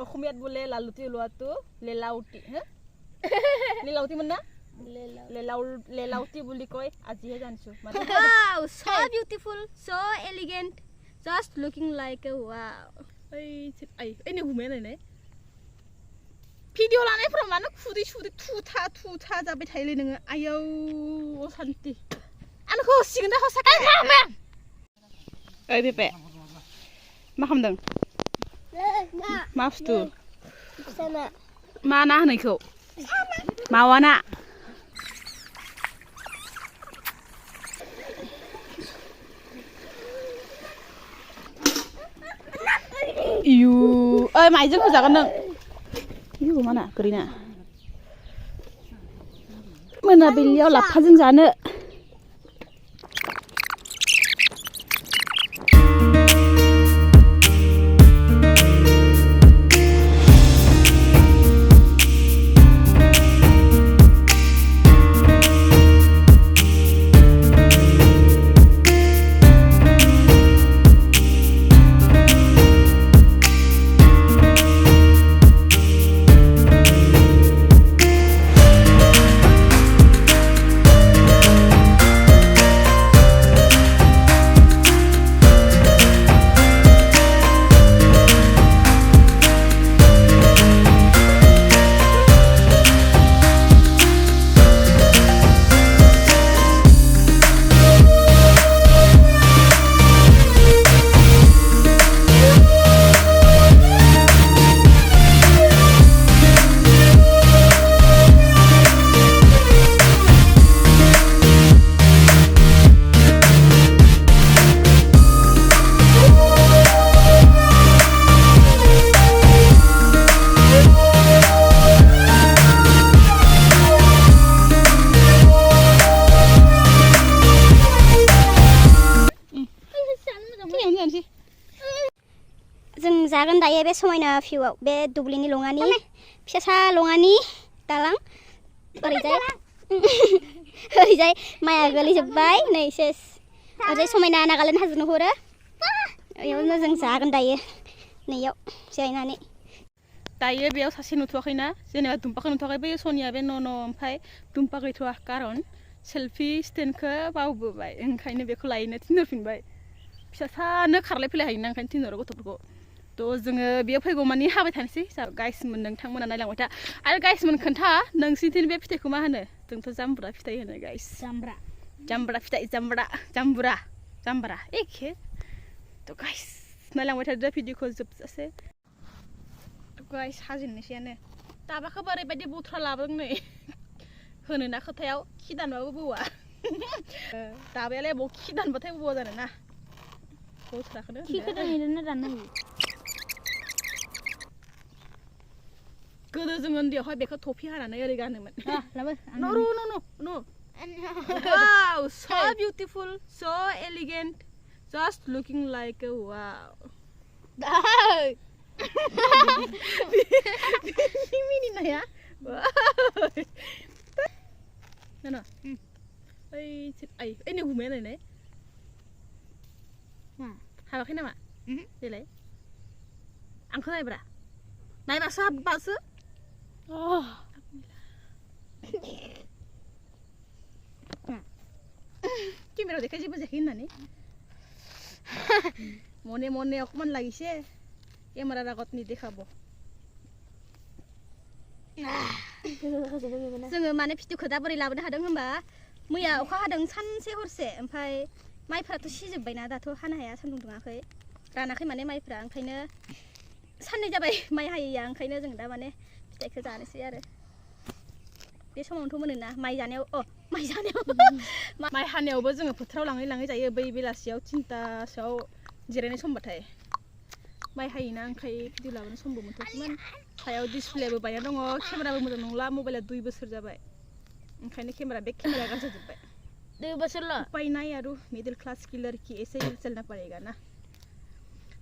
অসমীয়াত বোলে লালুটি ওলোৱাটো লেলাউটি হা লেলাউটি মানে লেলাউটি বুলি কয় আজিহে জানিছো wow so beautiful so elegant just looking like a wow এই নে ঘুমে নাই भिडिअ लानायफोराव मानो खुदै थुथा जाबाय थायोलै नोङो आयौ असान्ति आंखौ होसिगोन दा हसाखै ओइ बेबे मा खालामदों मा बुस्थु मा ना होनो इखौ मावा ना इयु ओइ माइजों होजागोन नों इयु माना गोरैना मोनाबिलियाव लाफाजों जानो जों जागोन दायो बे समायना भिउआव बे दुब्लिनि लङानि फिसा लङानि दालां ओरैजाय माइआ गोलैजोब्बाय नै सेस ओरैजाय समायना नागालेण्ड हाजो नुहुरो बेयावनो जों जागोन दायो नैयाव जिरायनानै दायो बेयाव सासे नुथ'वाखैना जेनेबा दुम्पाखौ नुथ'वाखै बै सनिया बे न' ओमफ्राय दुम्पा गैथ'वा कारन सेल्फि स्टेन्डखौ बावबोबाय ओंखायनो बेखौ लायनो थिनहरफिनबाय फिसासानो खारलाय फैलाय हायोना ओंखायनो थिनहरो गथ'फोरखौ थ' जोङो बेयाव फैगौ मानि हाबाय थानोसै गाइसमोन नोंथांमोना नायलांबाय था आरो गाइसमोन खोन्था नोंसिनिथिं बे फिथाइखौ मा होनो जोंथ' जाम्बुरा फिथाइ होनो गाइस जाम्बुरा फिथाइ जाम्बुरा एखे थ' गाइस नायलांबाय थादो भिडिअखौ जोबजासे गाइस हाजेननोसैयानो दाबाखौ ओरैबायदि बुथ्रा लाबोदों नै होनो ना खोथायाव खि दानबाबो बौआ दाबायालाय बबाव खि दानबाथाय बौआ जानो ना बुथ्राखौनो खिखौ दानहैनो दाननांगौ गोदो जों उन्दैयावहाय बेखौ टफि हानानै ओरै गानोमोन no wow so beautiful so elegant just looking like a wow मिनिनाया ना ओइ नै घुमे नायनाय हाबाखै नामा देलाय आंखौ नायब्रा नायबासो हाबबासो केमेरायाव देखाय जेबो जायाखै होननानै मने अकमान লাগিছে केमेरार আগত देखाब जोङो माने भिडिअखौ दा बोरै लाबोनो हादों होनबा मैया अखा हादों सानसे हरसे ओमफ्राय माइफोराथ' सिजोब्बायना दाथ' हानो हाया सान्दुं दुङाखै रानाखै माने माइफ्रा ओंखायनो साननै जाबाय माइ हायैया ओंखायनो जों दा माने फिथाइखौ जानोसै आरो बे समावथ' मोनोना माइ हानायावबो जोङो फोथाराव लाङै जायो बै बेलासियाव 3टासोआव जिरायनाय समबाथाय माइ हायोना ओंखाय भिडिअ लाबोनो समबो मोनथ'वाखैमोन सायाव डिसप्लेबो बायना दङ केमेराबो मोजां नंला मबाइला 2 बोसोर जाबाय ओंखायनो बेक केमेरा गाज्रि जाजोब्बाय 2 बोसोरल' उपाय নাই आरो मिडिल क्लास की लड़की ऐसे ही चलना पड़ेगा ना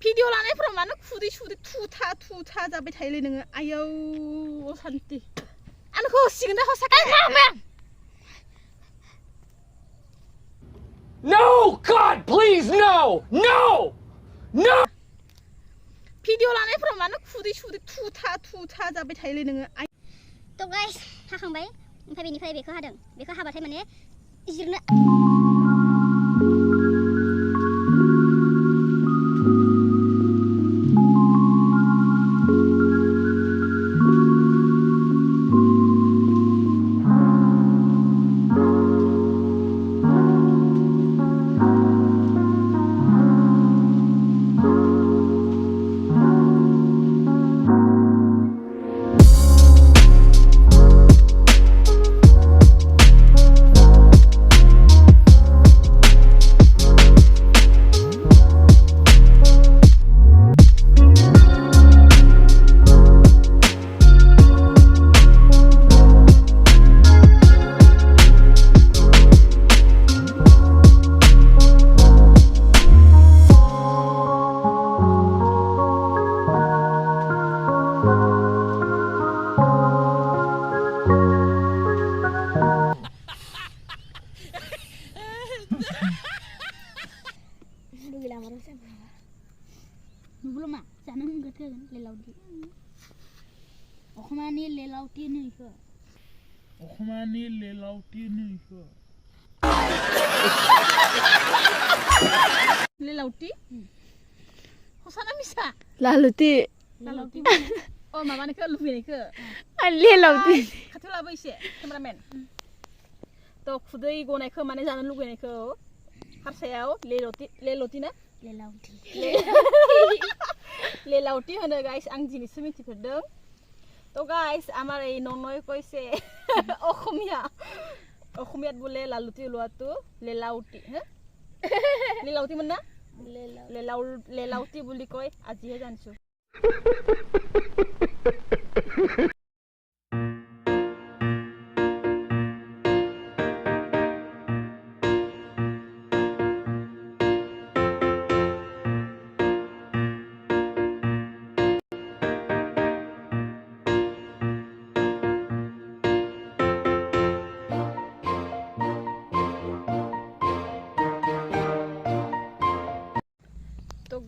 भिडिअ लानायफोराव मानो खुदै थुथा जाबाय थायोलै नोङो आयौ असान्ति आंखौ होसिगोन दा हसाखै No! God, please, no! No! No! Video लानायफोराव मानो खुदै सुदै थुथा जाबाय थायोलै नोङो थ' गाइस हाखांबाय ओमफ्राय बेनिफ्राय बेखौ हादों बेखौ हाबाथाय माने जिरनो belum mak sana nggak kan lelauti okhmani lelauti nih ke lelauti sana bisa laluti oh mama nih ke lupi nih ke lelauti kata apa sih kameramen tuh kuday gue naik ke mana jalan lu gue naik ke harusnya lelauti na lelauti hono guys ang jinis minti pedeng to guys amar ei nonoi koise okhmiat bole laluti luatu lelauti ha lelauti mana lelauti buli koi aji he janchu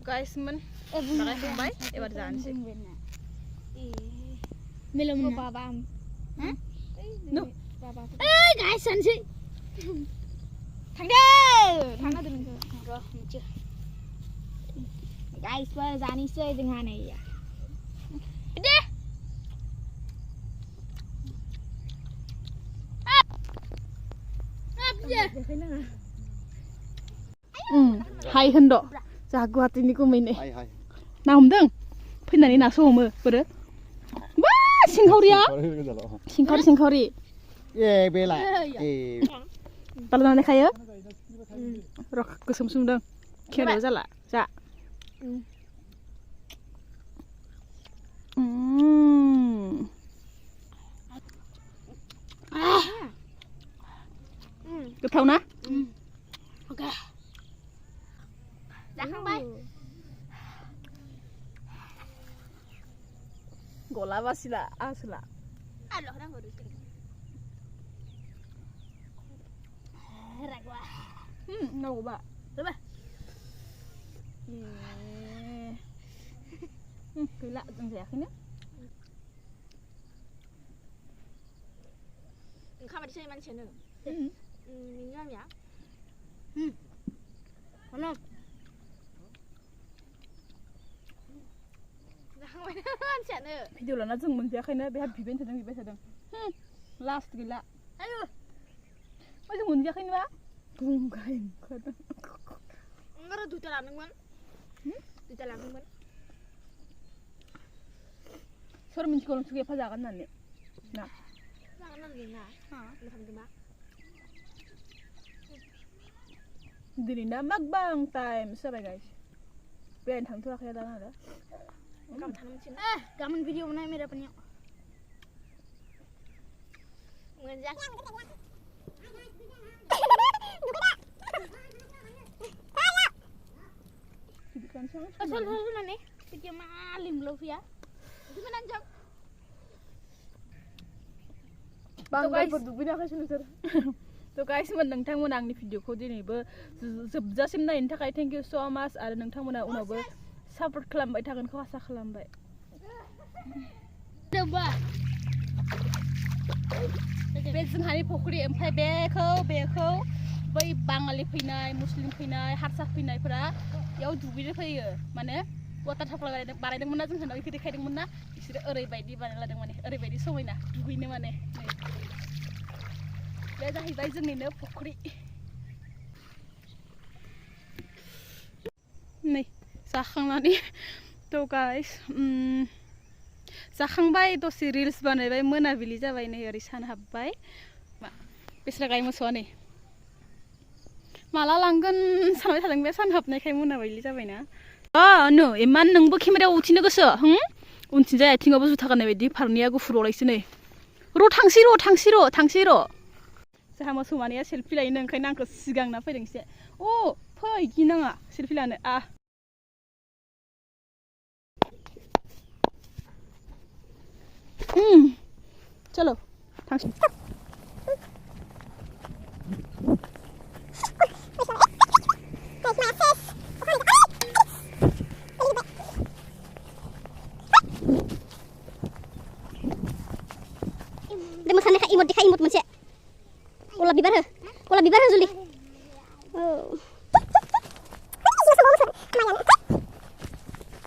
guys men makan sampai ebar jalan sih belum babam no guys san sih thằng đừng rồi chưa guys bây giờ đi chơi từng hàng này đi hai hendo jago hati ni ko maine na हमदों फैनानै नासो हमो बोरो बा सिंखावरिया सिंखावरि ए बेला ए बालना खायो र गोसोम सुमदों खेराव जाला जा गोथाव ना oke जाखांबाय गला बासिला आसला आलो orang baru sih ragwa nggak ba coba gila yang saya yakin ya kamu di sini mana channel minyak ya mana video là nó dừng mình thấy nó bé bên thằng last gila ayo bây giờ mình thấy nó cùng cái nggak ada duta lameng man duta lameng man 서로 mình chỉ còn suy phá giả nè nè jangan nanti na lu kan gimana Dirinda magbang time sabay guys ben thằng thua kaya dana da kamu tanam sini kamu video mana merah punya ngajak asal nih video malim lo ya gimana jam bang guys berdua nak kasih nusar तो guys मन नोंथांमोना आंनि भिडिअखौ दिनैबो जोबजासिम नायनो थाखाय thank you सो माच आरो नोंथांमोना उनावबो सापर्ट खालामबाय थागोनखौ आसा खालामबाय बे जोंहानि फुख्रि ओमफ्राय बेखौ बै बाङालि फैनाय मुस्लिम फैनाय हारसा फैनायफोरा बेयाव दुगैनो फैयो माने वाटार साप्लाइ बानायदोंमोन ना जोंहानाव बेखौ देखायदोंमोन ना बिसोरो ओरैबायदि बानायना लादों माने ओरैबायदि समायना दुगैनो माने बे जाहैबाय जोंनिनो फुख्रि नै जाखांनानै थ' गाइस जाखांबाय दसे रिल्स बानायबाय मोनाबिलि जाबाय नै ओरै सान हाबबाय बेस्रा गाय मोसौआ नै माला लांगोन सानबाय थादों बे सान हाबनायखाय मोनाबिलि जाबायना नो इमान नोंबो केमेरायाव उथिनो गोसो उनथिंजाय आथिङावबो जुथा गाननाय बायदि फारनैया गुफुरावलायसो नै थांसै र' जोंहा मोसौ मानैया सेल्फि लायोनो ओंखायनो आंखौ सिगांना फैदों एसे फै गिनाङा सेल्फि लानो चलो थांसै मोसानायखा इमोट देखाय इमोट मोनसे गलाप बिबार हो जुलि